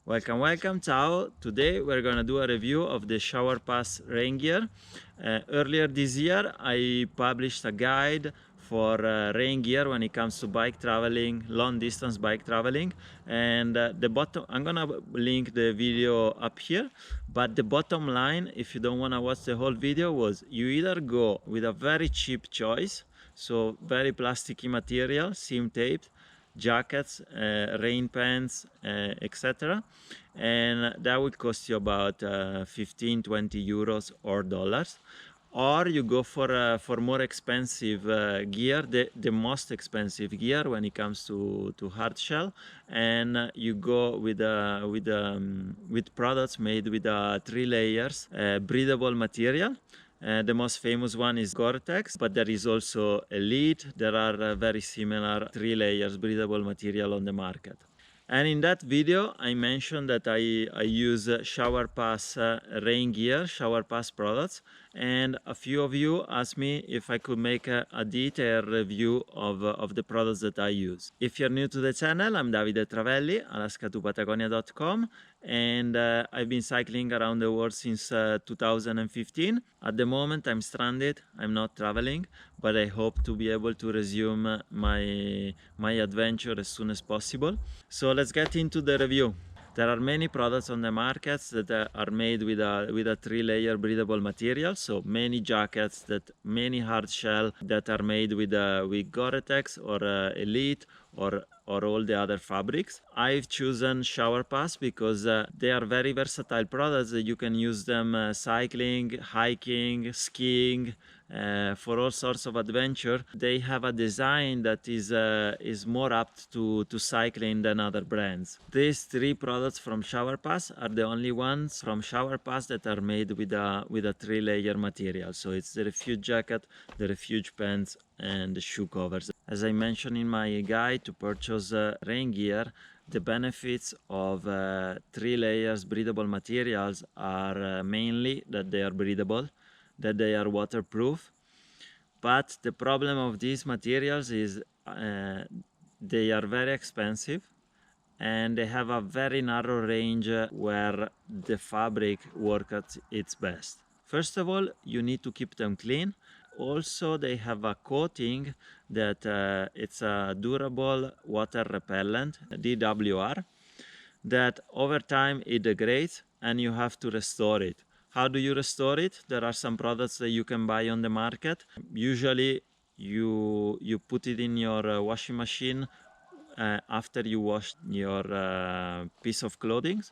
Welcome, ciao. Today we're gonna do a review of the Shower Pass rain gear. Earlier this year I published a guide for rain gear when it comes to bike traveling, long distance bike traveling, and the bottom, I'm gonna link the video up here, but the bottom line, if you don't wanna watch the whole video, was you either go with a very cheap choice, so very plasticky material, seam taped, jackets, rain pants, etc. And that would cost you about 15-20 euros or dollars. Or you go for more expensive gear, the most expensive gear when it comes to hard shell, and you go with products made with 3 layers breathable material. The most famous one is Gore-Tex, but there is also Elite. There are very similar 3 layers breathable material on the market. And in that video, I mentioned that I use Shower Pass rain gear, Shower Pass products, and a few of you asked me if I could make a detailed review of the products that I use. If you're new to the channel, I'm Davide Travelli, alaska2patagonia.com, and I've been cycling around the world since 2015. At the moment, I'm stranded, I'm not traveling, but I hope to be able to resume my adventure as soon as possible. So let's get into the review. There are many products on the markets that are made with a 3-layer breathable material. So many jackets, many hard shell that are made with Gore-Tex or Elite or all the other fabrics. I've chosen Shower Pass because they are very versatile products that you can use them cycling, hiking, skiing, for all sorts of adventure. They have a design that is more apt to cycling than other brands. These 3 products from Shower Pass are the only ones from Shower Pass that are made with a 3-layer material. So it's the Refuge jacket, the Refuge pants, and the shoe covers. As I mentioned in my guide to purchase rain gear, the benefits of 3 layers breathable materials are mainly that they are breathable, that they are waterproof. But the problem of these materials is they are very expensive and they have a very narrow range where the fabric works at its best. First of all, you need to keep them clean. Also, they have a coating that it's a durable water repellent, DWR, that over time it degrades and you have to restore it. How do you restore it? There are some products that you can buy on the market. Usually you put it in your washing machine after you wash your piece of clothing,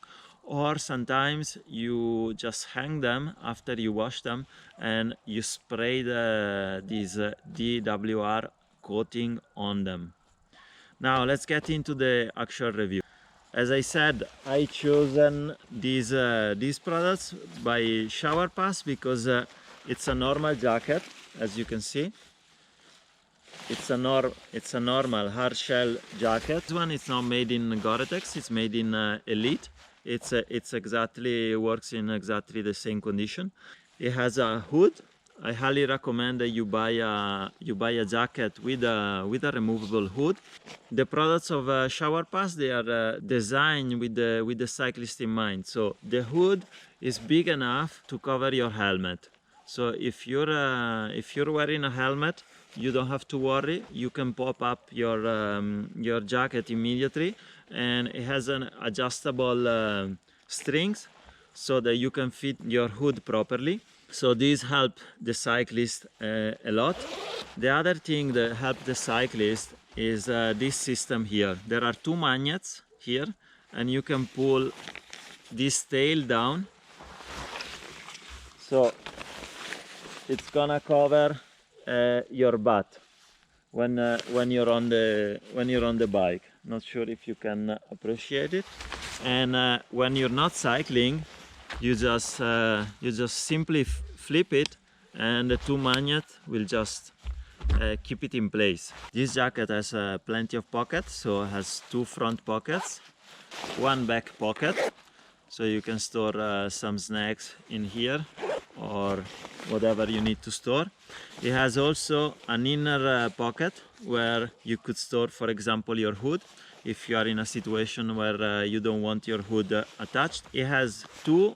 or sometimes you just hang them after you wash them and you spray this DWR coating on them. Now let's get into the actual review. As I said, I chosen these products by Shower Pass because it's a normal jacket, as you can see. It's a normal hard shell jacket. This one is not made in Gore-Tex, it's made in Elite. It's exactly works in exactly the same condition. It has a hood. I highly recommend that you buy a jacket with a removable hood. The products of Shower Pass, they are designed with the cyclist in mind. So the hood is big enough to cover your helmet. So if you're wearing a helmet, you don't have to worry. You can pop up your jacket immediately, and it has an adjustable strings so that you can fit your hood properly. So these help the cyclist a lot. The other thing that helps the cyclist is this system here. There are 2 magnets here, and you can pull this tail down. So it's gonna cover your butt when you're on the bike. Not sure if you can appreciate it. And when you're not cycling, you just simply flip it, and the 2 magnets will just keep it in place. This jacket has plenty of pockets, so it has 2 front pockets, 1 back pocket, so you can store some snacks in here, or whatever you need to store. It has also an inner pocket where you could store, for example, your hood if you are in a situation where you don't want your hood attached. It has two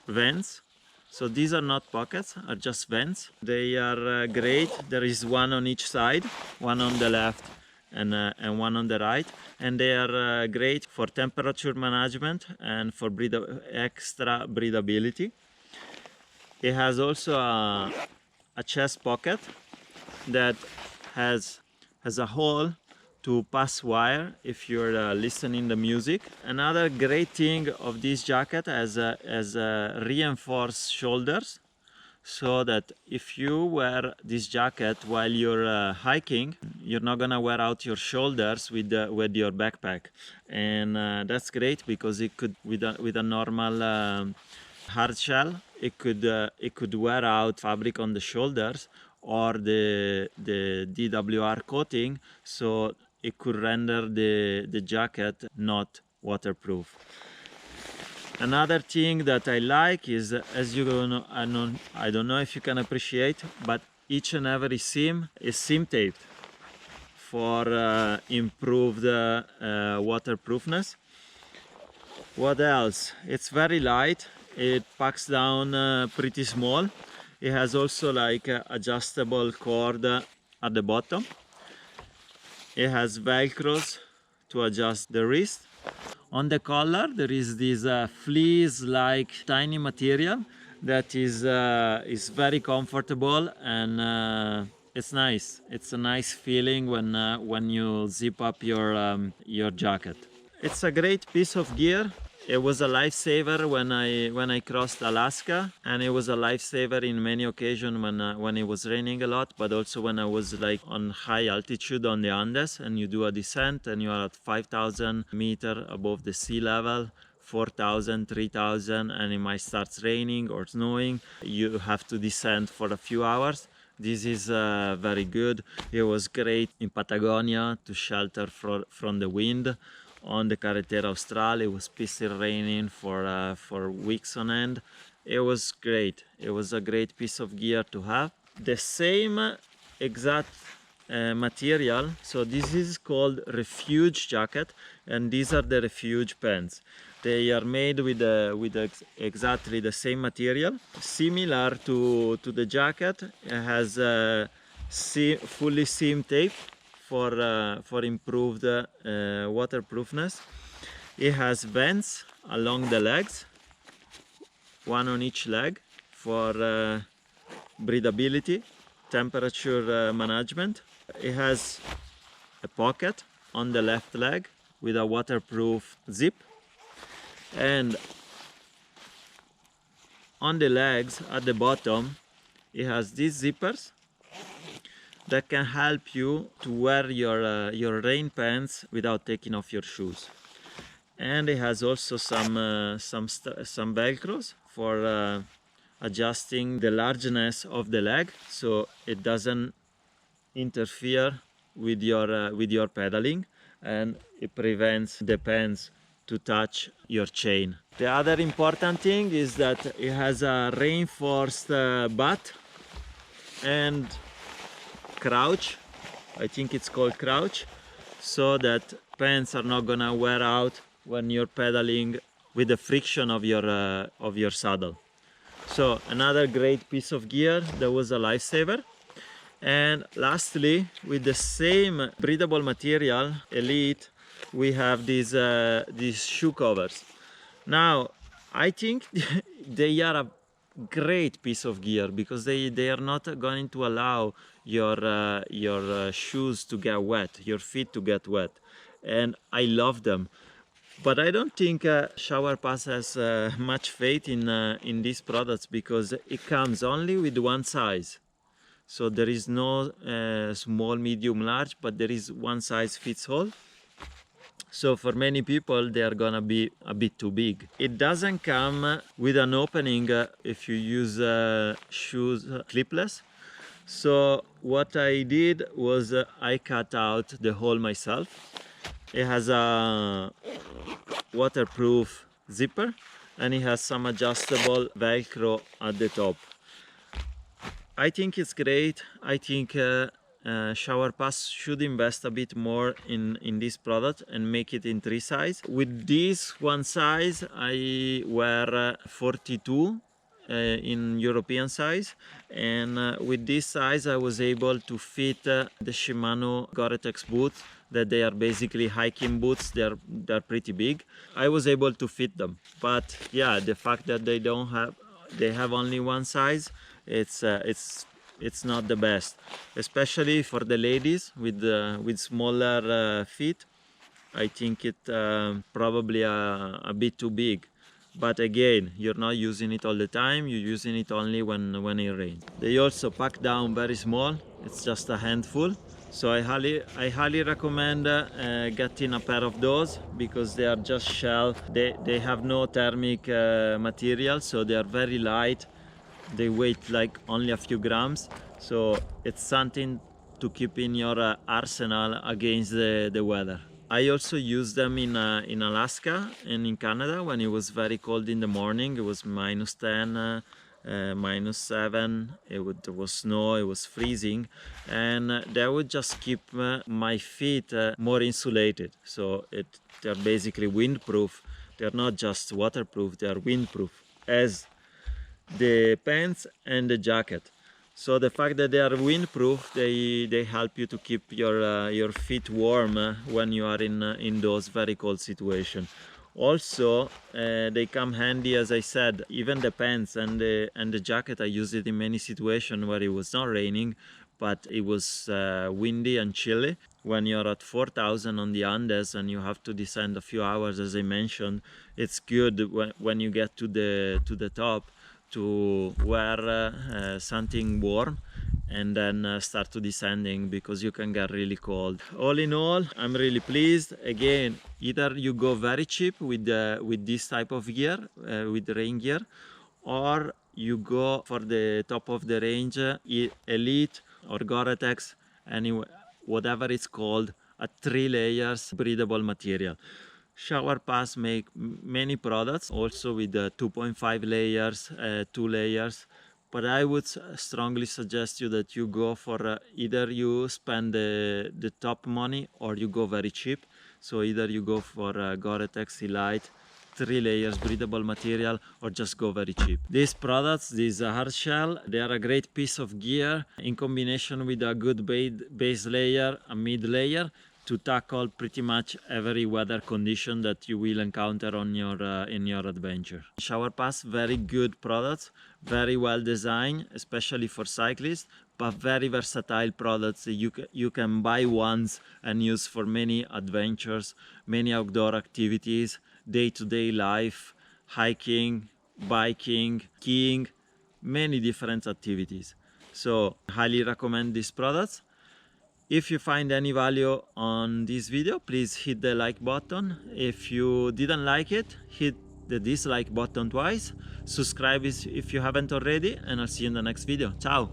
vents. So these are not pockets, are just vents. They are great. There is one on each side, one on the left and one on the right. And they are great for temperature management and for extra breathability. It has also a chest pocket that has a hole to pass wire if you're listening to music. Another great thing of this jacket has reinforced shoulders, so that if you wear this jacket while you're hiking, you're not gonna wear out your shoulders with your backpack. And that's great because it could, with a normal hard shell, it could wear out fabric on the shoulders or the DWR coating, so it could render the jacket not waterproof. Another thing that I like is, as you know, I don't know if you can appreciate, but each and every seam is seam taped for improved waterproofness. What else? It's very light. It packs down pretty small. It has also like adjustable cord at the bottom. It has velcros to adjust the wrist. On the collar there is this fleece like tiny material that is very comfortable, and it's nice. It's a nice feeling when you zip up your jacket. It's a great piece of gear. It was a lifesaver when I crossed Alaska, and it was a lifesaver in many occasions when it was raining a lot, but also when I was like on high altitude on the Andes and you do a descent and you are at 5,000 meters above the sea level, 4,000, 3,000, and it might start raining or snowing. You have to descend for a few hours. This is very good. It was great in Patagonia to shelter from the wind. On the Carretera Austral, it was pissing raining for weeks on end. It was great. It was a great piece of gear to have. The same exact material. So this is called Refuge jacket, and these are the Refuge pants. They are made with exactly the same material, similar to the jacket. It has fully seam tape for improved waterproofness. It has vents along the legs, one on each leg, for breathability, temperature management. It has a pocket on the left leg with a waterproof zip, and on the legs at the bottom it has these zippers that can help you to wear your rain pants without taking off your shoes. And it has also some velcros for adjusting the largeness of the leg, so it doesn't interfere with your pedaling, and it prevents the pants to touch your chain. The other important thing is that it has a reinforced butt and crouch. I think it's called crouch, so that pants are not gonna wear out when you're pedaling with the friction of your saddle. So another great piece of gear that was a lifesaver. And lastly, with the same breathable material, Elite, we have these shoe covers. Now, I think they are a great piece of gear because they are not going to allow your shoes to get wet, your feet to get wet, and I love them. But I don't think Shower Pass has much faith in these products because it comes only with one size. So there is no small, medium, large, but there is one size fits all. So for many people, they are gonna be a bit too big. It doesn't come with an opening if you use shoes clipless. So what I did was I cut out the hole myself. It has a waterproof zipper and it has some adjustable velcro at the top. I think it's great. I think Shower Pass should invest a bit more in this product and make it in 3 size. With this one size I wear 42 in European size, and with this size I was able to fit the Shimano Gore-Tex boots, that they are basically hiking boots. They're pretty big. I was able to fit them, but yeah, the fact that they have only one size, it's not the best, especially for the ladies with smaller feet. I think it probably a bit too big. But again, you're not using it all the time, you're using it only when it rains. They also pack down very small, it's just a handful. So I highly recommend getting a pair of those, because they are just shell. They have no thermic material, so they are very light. They weigh like only a few grams, so it's something to keep in your arsenal against the weather. I also use them in Alaska and in Canada when it was very cold in the morning. It was -10, -7, there was snow, it was freezing, and that would just keep my feet more insulated. So they're basically windproof. They're not just waterproof, they're windproof, as the pants and the jacket. So the fact that they are windproof, they help you to keep your feet warm when you are in those very cold situations. Also, they come handy, as I said. Even the pants and the jacket, I used it in many situations where it was not raining, but it was windy and chilly. When you're at 4,000 on the Andes and you have to descend a few hours, as I mentioned, it's good when you get to the top to wear something warm and then start to descending, because you can get really cold. All in all, I'm really pleased. Again, either you go very cheap with this type of gear, with rain gear, or you go for the top of the range Elite or Gore-Tex, anyway, whatever it's called, a 3 layers breathable material. Shower Pass make many products also with 2.5 layers, 2 layers, but I would strongly suggest you that you go for either you spend the top money or you go very cheap. So either you go for Gore-Tex Elite 3 layers breathable material, or just go very cheap. These products, these hardshell, they are a great piece of gear in combination with a good base layer, a mid layer, to tackle pretty much every weather condition that you will encounter on your in your adventure. Shower Pass, very good products, very well designed, especially for cyclists, but very versatile products that you can buy once and use for many adventures, many outdoor activities, day-to-day life, hiking, biking, skiing, many different activities. So highly recommend these products. If you find any value on this video, please hit the like button. If you didn't like it, hit the dislike button twice. Subscribe if you haven't already, and I'll see you in the next video. Ciao!